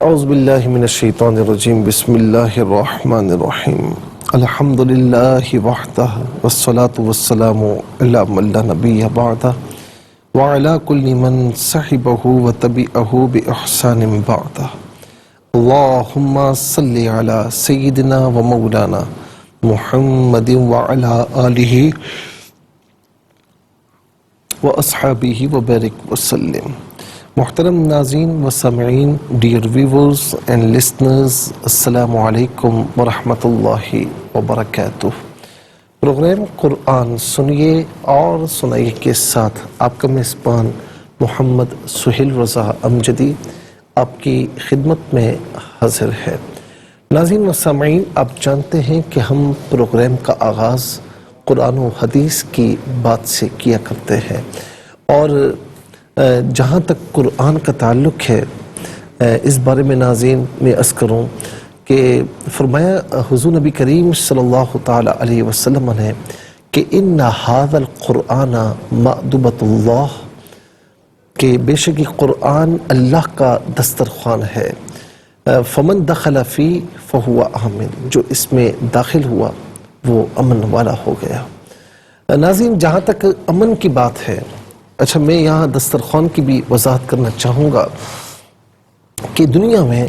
اعوذ باللہ من الشیطان الرجیم بسم اللہ الرحمن الرحیم الحمد للہ وحدہ والصلاة والسلام علی من لا نبی بعدہ وعلی کل من صحبہ وتبعہ بإحسان بعدہ اللہم صلی علی سیدنا و مولانا محمد وعلی آلہ واصحابہ وبارک وسلم۔ محترم ناظرین و سامعین، ڈیئر ویورز اینڈ لسنرز، السلام علیکم ورحمۃ اللہ وبرکاتہ۔ پروگرام قرآن سنیے اور سنائیے کے ساتھ آپ کا میزبان محمد سہیل رضا امجدی آپ کی خدمت میں حاضر ہے۔ ناظرین و سامعین، آپ جانتے ہیں کہ ہم پروگرام کا آغاز قرآن و حدیث کی بات سے کیا کرتے ہیں، اور جہاں تک قرآن کا تعلق ہے اس بارے میں ناظرین میں عرض کروں کہ فرمایا حضور نبی کریم صلی اللہ تعالی علیہ وسلم نے کہ ان ھذا القرآن مأدبۃ اللہ، کہ بے شک یہ قرآن اللہ کا دسترخوان ہے، فمن دخل فی فہو آمن، جو اس میں داخل ہوا وہ امن والا ہو گیا۔ ناظرین، جہاں تک امن کی بات ہے، اچھا میں یہاں دسترخوان کی بھی وضاحت کرنا چاہوں گا کہ دنیا میں،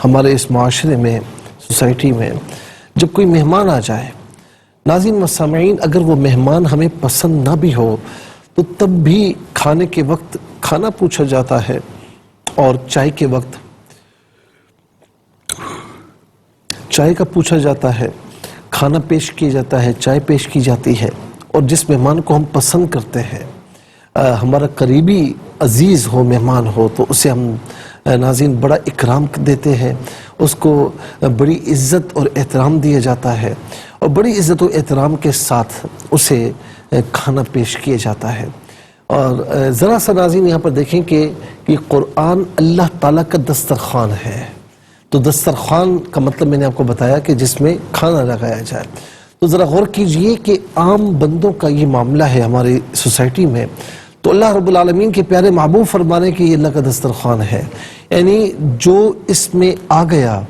ہمارے اس معاشرے میں، سوسائٹی میں جب کوئی مہمان آ جائے، ناظرین و سامعین، اگر وہ مہمان ہمیں پسند نہ بھی ہو تو تب بھی کھانے کے وقت کھانا پوچھا جاتا ہے، اور چائے کے وقت چائے کا پوچھا جاتا ہے، کھانا پیش کیا جاتا ہے، چائے پیش کی جاتی ہے، اور جس مہمان کو ہم پسند کرتے ہیں، ہمارا قریبی عزیز ہو، مہمان ہو، تو اسے ہم ناظرین بڑا اکرام دیتے ہیں، اس کو بڑی عزت اور احترام دیا جاتا ہے، اور بڑی عزت و احترام کے ساتھ اسے کھانا پیش کیا جاتا ہے۔ اور ذرا سا ناظرین یہاں پر دیکھیں کہ یہ قرآن اللہ تعالیٰ کا دسترخوان ہے، تو دسترخوان کا مطلب میں نے آپ کو بتایا کہ جس میں کھانا لگایا جائے۔ تو ذرا غور کیجئے کہ عام بندوں کا یہ معاملہ ہے ہماری سوسائٹی میں، تو اللہ رب العالمین کے پیارے محبوب فرما رہے ہیں کہ یہ اللہ کا دسترخوان ہے، یعنی جو اس میں آ گیا،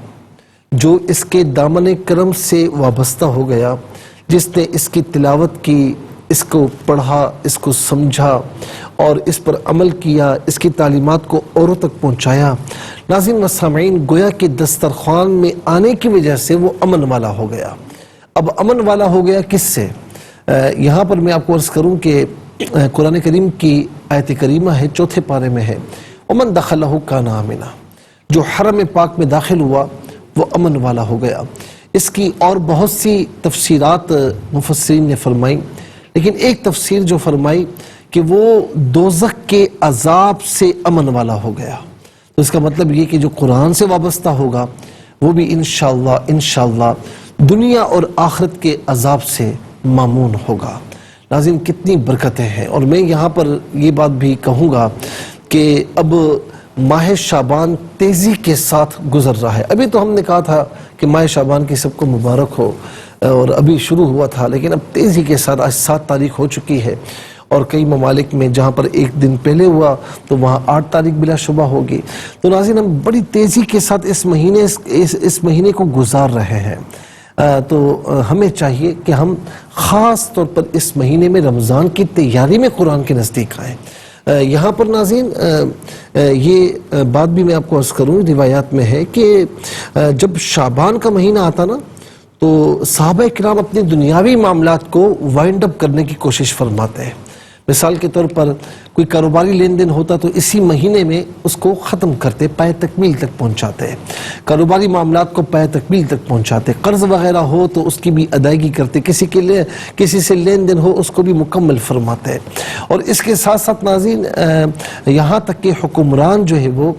جو اس کے دامن کرم سے وابستہ ہو گیا، جس نے اس کی تلاوت کی، اس کو پڑھا، اس کو سمجھا اور اس پر عمل کیا، اس کی تعلیمات کو اوروں تک پہنچایا، ناظرین و سامعین، گویا کہ دسترخوان میں آنے کی وجہ سے وہ امن والا ہو گیا۔ اب امن والا ہو گیا کس سے؟ یہاں پر میں آپ کو عرض کروں کہ قرآن کریم کی آیت کریمہ ہے، 4 پارے میں ہے، وَمَن دَخَلَهُ كَانَ آمِنًا، جو حرم پاک میں داخل ہوا وہ امن والا ہو گیا۔ اس کی اور بہت سی تفسیرات مفسرین نے فرمائی، لیکن ایک تفسیر جو فرمائی کہ وہ دوزخ کے عذاب سے امن والا ہو گیا۔ تو اس کا مطلب یہ کہ جو قرآن سے وابستہ ہوگا وہ بھی انشاءاللہ دنیا اور آخرت کے عذاب سے مامون ہوگا۔ ناظرین، کتنی برکتیں ہیں، اور میں یہاں پر یہ بات بھی کہوں گا کہ اب ماہ شعبان تیزی کے ساتھ گزر رہا ہے۔ ابھی تو ہم نے کہا تھا کہ ماہ شعبان کی سب کو مبارک ہو، اور ابھی شروع ہوا تھا، لیکن اب تیزی کے ساتھ آج 7 تاریخ ہو چکی ہے، اور کئی ممالک میں جہاں پر 1 دن پہلے ہوا تو وہاں 8 تاریخ بلا شبہ ہوگی۔ تو ناظرین، ہم بڑی تیزی کے ساتھ اس مہینے کو گزار رہے ہیں، تو ہمیں چاہیے کہ ہم خاص طور پر اس مہینے میں رمضان کی تیاری میں قرآن کے نزدیک آئیں۔ یہاں پر ناظرین یہ بات بھی میں آپ کو عرض کروں، روایات میں ہے کہ جب شعبان کا مہینہ آتا نا تو صحابہ کرام اپنے دنیاوی معاملات کو وائنڈ اپ کرنے کی کوشش فرماتے ہیں۔ مثال کے طور پر کوئی کاروباری لین دین ہوتا تو اسی مہینے میں اس کو ختم کرتے، پائے تکمیل تک پہنچاتے ہیں، کاروباری معاملات کو پائے تکمیل تک پہنچاتے، قرض وغیرہ ہو تو اس کی بھی ادائیگی کرتے، کسی سے لین دین ہو اس کو بھی مکمل فرماتے ہیں۔ اور اس کے ساتھ ساتھ ناظرین یہاں تک کہ حکمران جو ہے وہ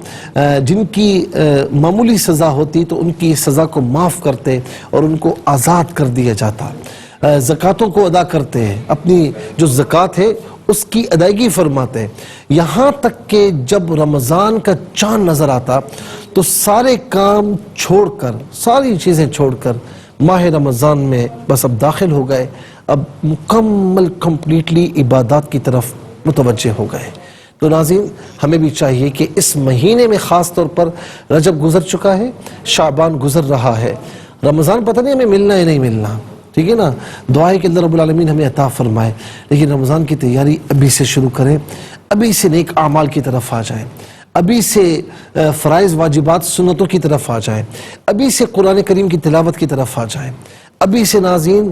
جن کی معمولی سزا ہوتی تو ان کی سزا کو معاف کرتے اور ان کو آزاد کر دیا جاتا، زکوٰۃوں کو ادا کرتے ہیں، اپنی جو زکوٰۃ ہے اس کی ادائیگی فرماتے ہیں، یہاں تک کہ جب رمضان کا چاند نظر آتا تو سارے کام چھوڑ کر، ساری چیزیں چھوڑ کر ماہ رمضان میں بس اب داخل ہو گئے، اب مکمل کمپلیٹلی عبادات کی طرف متوجہ ہو گئے۔ تو ناظرین ہمیں بھی چاہیے کہ اس مہینے میں خاص طور پر رجب گزر چکا ہے، شعبان گزر رہا ہے، رمضان پتہ نہیں ہمیں ملنا ہے نہیں ملنا، ٹھیک ہے نا، دعا ہے کہ اللہ رب العالمین ہمیں عطا فرمائے، لیکن رمضان کی تیاری ابھی سے شروع کریں، ابھی سے نیک اعمال کی طرف آ جائیں، ابھی سے فرائض واجبات سنتوں کی طرف آ جائیں، ابھی سے قرآن کریم کی تلاوت کی طرف آ جائیں، ابھی سے ناظرین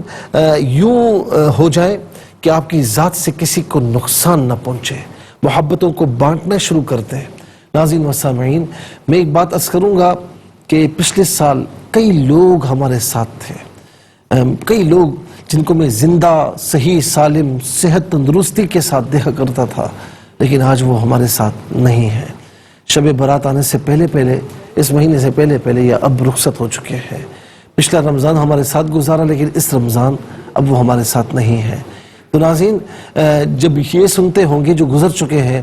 یوں ہو جائے کہ آپ کی ذات سے کسی کو نقصان نہ پہنچے، محبتوں کو بانٹنا شروع کرتے ہیں۔ ناظرین و سامعین، میں ایک بات عرض کروں گا کہ پچھلے سال کئی لوگ ہمارے ساتھ تھے، کئی لوگ جن کو میں زندہ صحیح سالم صحت تندرستی کے ساتھ دیکھا کرتا تھا، لیکن آج وہ ہمارے ساتھ نہیں ہیں۔ شب برات آنے سے پہلے پہلے، اس مہینے سے پہلے پہلے یہ اب رخصت ہو چکے ہیں۔ پچھلا رمضان ہمارے ساتھ گزارا، لیکن اس رمضان اب وہ ہمارے ساتھ نہیں ہے۔ تو ناظرین جب یہ سنتے ہوں گے جو گزر چکے ہیں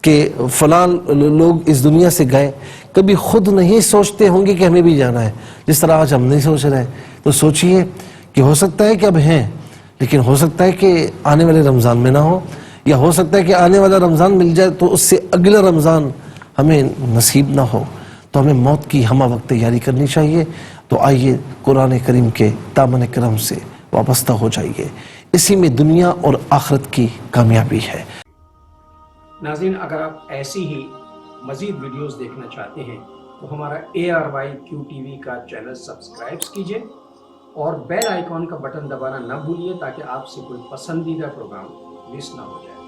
کہ فلاں لوگ اس دنیا سے گئے، کبھی خود نہیں سوچتے ہوں گے کہ ہمیں بھی جانا ہے، جس طرح آج ہم نہیں سوچ رہے، تو سوچئے کہ ہو سکتا ہے کہ اب ہیں، لیکن ہو سکتا ہے کہ آنے والے رمضان میں نہ ہو، یا ہو سکتا ہے کہ آنے والا رمضان مل جائے تو اس سے اگلا رمضان ہمیں نصیب نہ ہو، تو ہمیں موت کی ہمہ وقت تیاری کرنی چاہیے۔ تو آئیے قرآن کریم کے دامن کرم سے وابستہ ہو جائیے، اسی میں دنیا اور آخرت کی کامیابی ہے۔ ناظرین اگر آپ ایسی ہی مزید ویڈیوز دیکھنا چاہتے ہیں تو ہمارا ARYQTV کا چینل سبسکرائب کیجئے اور بیل آئیکن کا بٹن دبانا نہ بھولیے تاکہ آپ سے کوئی پسندیدہ پروگرام مس نہ ہو جائے۔